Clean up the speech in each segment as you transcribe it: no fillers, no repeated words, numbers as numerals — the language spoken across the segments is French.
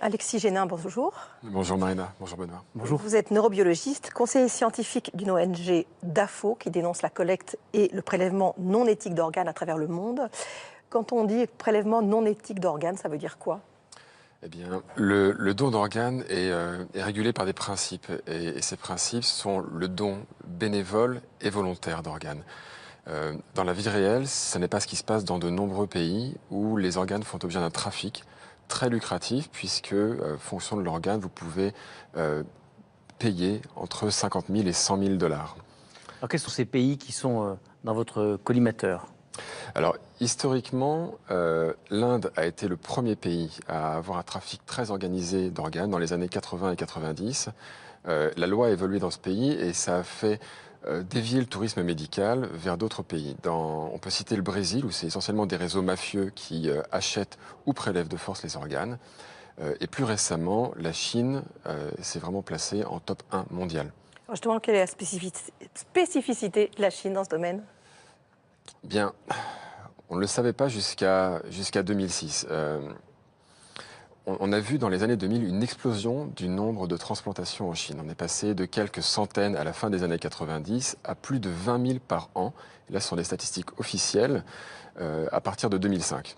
Alexis Génin, bonjour. Bonjour Marina, bonjour Benoît. Bonjour. Vous êtes neurobiologiste, conseiller scientifique d'une ONG DAFO qui dénonce la collecte et le prélèvement non éthique d'organes à travers le monde. Quand on dit prélèvement non éthique d'organes, ça veut dire quoi? Eh bien, le don d'organes est régulé par des principes et ces principes sont le don bénévole et volontaire d'organes. Dans la vie réelle, ce n'est pas ce qui se passe dans de nombreux pays où les organes font objet d'un trafic très lucratif puisque, fonction de l'organe, vous pouvez payer entre 50 000 et 100 000 dollars. Alors quels sont ces pays qui sont dans votre collimateur? Alors, historiquement, l'Inde a été le premier pays à avoir un trafic très organisé d'organes dans les années 80 et 90. La loi a évolué dans ce pays et ça a fait dévier le tourisme médical vers d'autres pays. On peut citer le Brésil, où c'est essentiellement des réseaux mafieux qui achètent ou prélèvent de force les organes. Et plus récemment, la Chine s'est vraiment placée en top 1 mondial. Alors justement, quelle est la spécificité de la Chine dans ce domaine? Bien, on ne le savait pas jusqu'à 2006. On a vu dans les années 2000 une explosion du nombre de transplantations en Chine. On est passé de quelques centaines à la fin des années 90 à plus de 20 000 par an. Et là, ce sont des statistiques officielles à partir de 2005.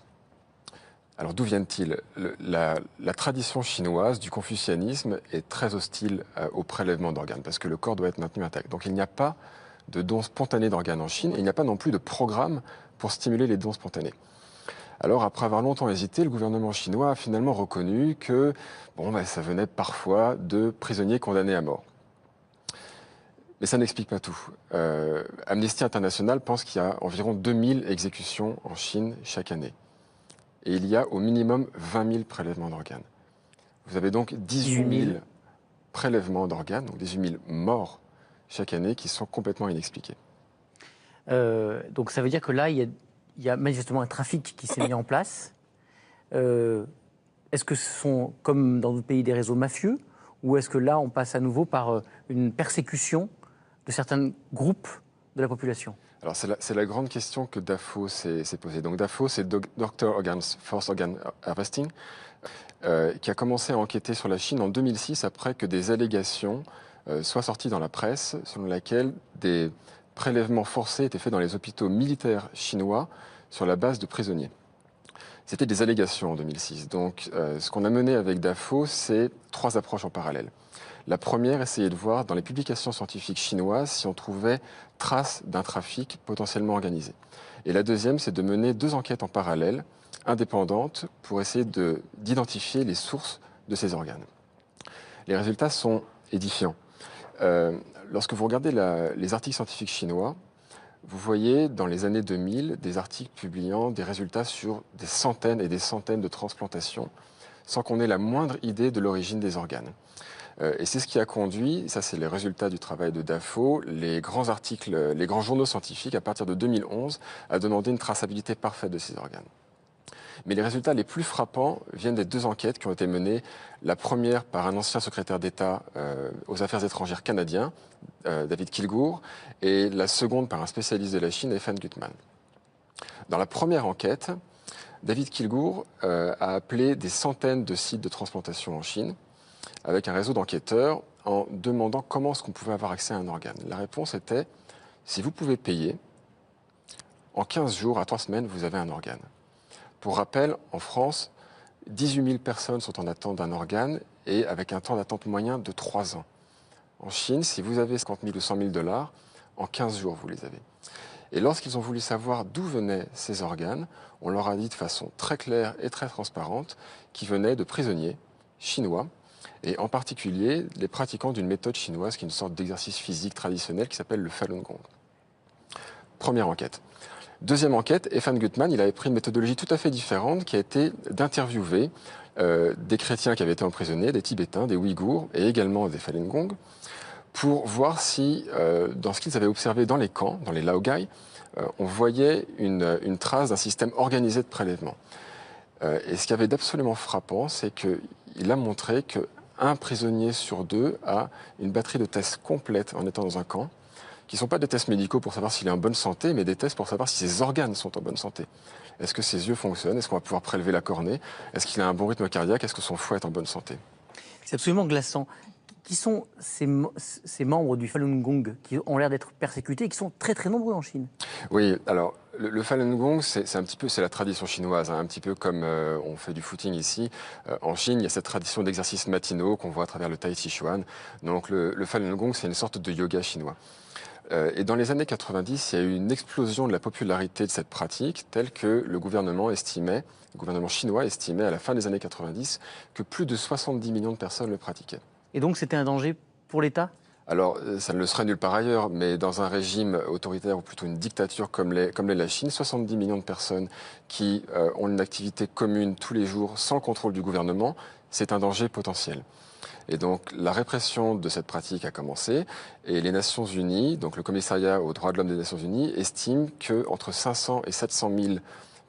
Alors d'où viennent-ils? La tradition chinoise du confucianisme est très hostile au prélèvement d'organes parce que le corps doit être maintenu intact. Donc il n'y a pas de dons spontanés d'organes en Chine et il n'y a pas non plus de programme pour stimuler les dons spontanés. Alors, après avoir longtemps hésité, le gouvernement chinois a finalement reconnu que ça venait parfois de prisonniers condamnés à mort. Mais ça n'explique pas tout. Amnesty International pense qu'il y a environ 2000 exécutions en Chine chaque année. Et il y a au minimum 20 000 prélèvements d'organes. Vous avez donc 18 000 prélèvements d'organes, donc 18 000 morts chaque année qui sont complètement inexpliquées. Donc ça veut dire que là, il y a manifestement un trafic qui s'est mis en place. Est-ce que ce sont, comme dans d'autres pays, des réseaux mafieux, ou est-ce que là, on passe à nouveau par une persécution de certains groupes de la population? Alors c'est la grande question que DAFO s'est posée. Donc DAFO, c'est Doctor Organs Forced Organ Harvesting, qui a commencé à enquêter sur la Chine en 2006 après que des allégations soient sorties dans la presse selon laquelle des prélèvements forcés étaient faits dans les hôpitaux militaires chinois sur la base de prisonniers. C'était des allégations en 2006. Donc, ce qu'on a mené avec DAFO, c'est 3 approches en parallèle. La première, essayer de voir dans les publications scientifiques chinoises si on trouvait trace d'un trafic potentiellement organisé. Et la deuxième, c'est de mener 2 enquêtes en parallèle, indépendantes, pour essayer d'identifier les sources de ces organes. Les résultats sont édifiants. Lorsque vous regardez les articles scientifiques chinois, vous voyez dans les années 2000 des articles publiant des résultats sur des centaines et des centaines de transplantations sans qu'on ait la moindre idée de l'origine des organes. Et c'est ce qui a conduit, ça c'est les résultats du travail de DAFO, les grands articles, les grands journaux scientifiques à partir de 2011 à demander une traçabilité parfaite de ces organes. Mais les résultats les plus frappants viennent des 2 enquêtes qui ont été menées. La première par un ancien secrétaire d'État aux affaires étrangères canadien, David Kilgour, et la seconde par un spécialiste de la Chine, Evan Gutmann. Dans la première enquête, David Kilgour a appelé des centaines de sites de transplantation en Chine avec un réseau d'enquêteurs en demandant comment est-ce qu'on pouvait avoir accès à un organe. La réponse était, si vous pouvez payer, en 15 jours à 3 semaines, vous avez un organe. Pour rappel, en France, 18 000 personnes sont en attente d'un organe et avec un temps d'attente moyen de 3 ans. En Chine, si vous avez 50 000 ou 100 000 dollars, en 15 jours, vous les avez. Et lorsqu'ils ont voulu savoir d'où venaient ces organes, on leur a dit de façon très claire et très transparente qu'ils venaient de prisonniers chinois et en particulier les pratiquants d'une méthode chinoise qui est une sorte d'exercice physique traditionnel qui s'appelle le Falun Gong. Première enquête. Deuxième enquête, Evan Gutmann, il avait pris une méthodologie tout à fait différente qui a été d'interviewer des chrétiens qui avaient été emprisonnés, des Tibétains, des Ouïghours et également des Falun Gong pour voir si, dans ce qu'ils avaient observé dans les camps, dans les laogai, on voyait une trace d'un système organisé de prélèvement. Et ce qui avait d'absolument frappant, c'est qu'il a montré qu'un prisonnier sur 2 a une batterie de tests complète en étant dans un camp, qui ne sont pas des tests médicaux pour savoir s'il est en bonne santé, mais des tests pour savoir si ses organes sont en bonne santé. Est-ce que ses yeux fonctionnent? Est-ce qu'on va pouvoir prélever la cornée? Est-ce qu'il a un bon rythme cardiaque? Est-ce que son foie est en bonne santé? C'est absolument glaçant. Qui sont ces membres du Falun Gong qui ont l'air d'être persécutés et qui sont très très nombreux en Chine? Oui, alors le Falun Gong, c'est un petit peu, c'est la tradition chinoise, hein, un petit peu comme on fait du footing ici. En Chine, il y a cette tradition d'exercices matinaux qu'on voit à travers le Tai Chi Chuan. Donc le Falun Gong, c'est une sorte de yoga chinois. Et dans les années 90, il y a eu une explosion de la popularité de cette pratique, telle que le gouvernement chinois estimait à la fin des années 90 que plus de 70 millions de personnes le pratiquaient. Et donc c'était un danger pour l'État? Alors, ça ne le serait nulle part ailleurs, mais dans un régime autoritaire ou plutôt une dictature comme l'est la Chine, 70 millions de personnes qui ont une activité commune tous les jours sans le contrôle du gouvernement, c'est un danger potentiel. Et donc, la répression de cette pratique a commencé et les Nations Unies, donc le Commissariat aux droits de l'homme des Nations Unies, estime qu'entre 500 et 700 000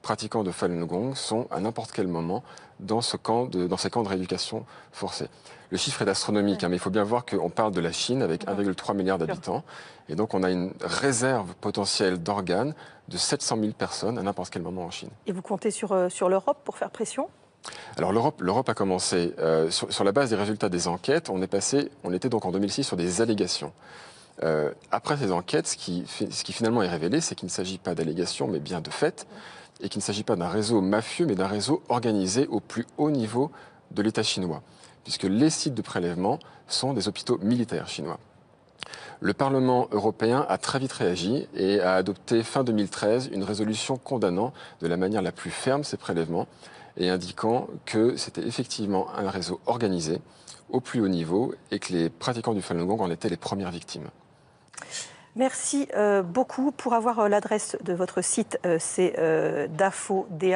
pratiquants de Falun Gong sont à n'importe quel moment dans ces camps de rééducation forcée. Le chiffre est astronomique, hein, mais il faut bien voir qu'on parle de la Chine avec 1,3 milliard d'habitants. Et donc, on a une réserve potentielle d'organes de 700 000 personnes à n'importe quel moment en Chine. Et vous comptez sur l'Europe pour faire pression? Alors, l'Europe a commencé, sur la base des résultats des enquêtes, on était donc en 2006 sur des allégations. Après ces enquêtes, ce qui finalement est révélé, c'est qu'il ne s'agit pas d'allégations, mais bien de faits, et qu'il ne s'agit pas d'un réseau mafieux, mais d'un réseau organisé au plus haut niveau de l'État chinois, puisque les sites de prélèvement sont des hôpitaux militaires chinois. Le Parlement européen a très vite réagi et a adopté fin 2013 une résolution condamnant de la manière la plus ferme ces prélèvements et indiquant que c'était effectivement un réseau organisé au plus haut niveau et que les pratiquants du Falun Gong en étaient les premières victimes. Merci beaucoup. Pour avoir l'adresse de votre site, c'est dafoh.org.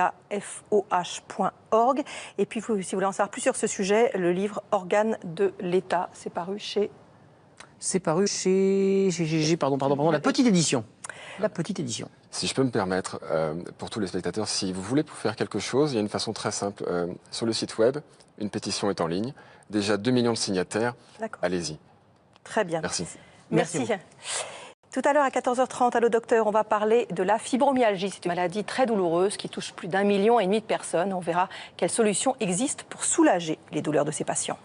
Et puis, si vous voulez en savoir plus sur ce sujet, le livre Organes de l'État, c'est paru chez... C'est paru chez la petite édition. La petite édition. Si je peux me permettre, pour tous les spectateurs, si vous voulez faire quelque chose, il y a une façon très simple. Sur le site web, une pétition est en ligne. Déjà 2 millions de signataires. Allez-y. Très bien. Merci. Merci. Tout à l'heure, à 14h30, Allo Docteur, on va parler de la fibromyalgie. C'est une maladie très douloureuse qui touche plus d'1,5 million de personnes. On verra quelles solutions existent pour soulager les douleurs de ces patients.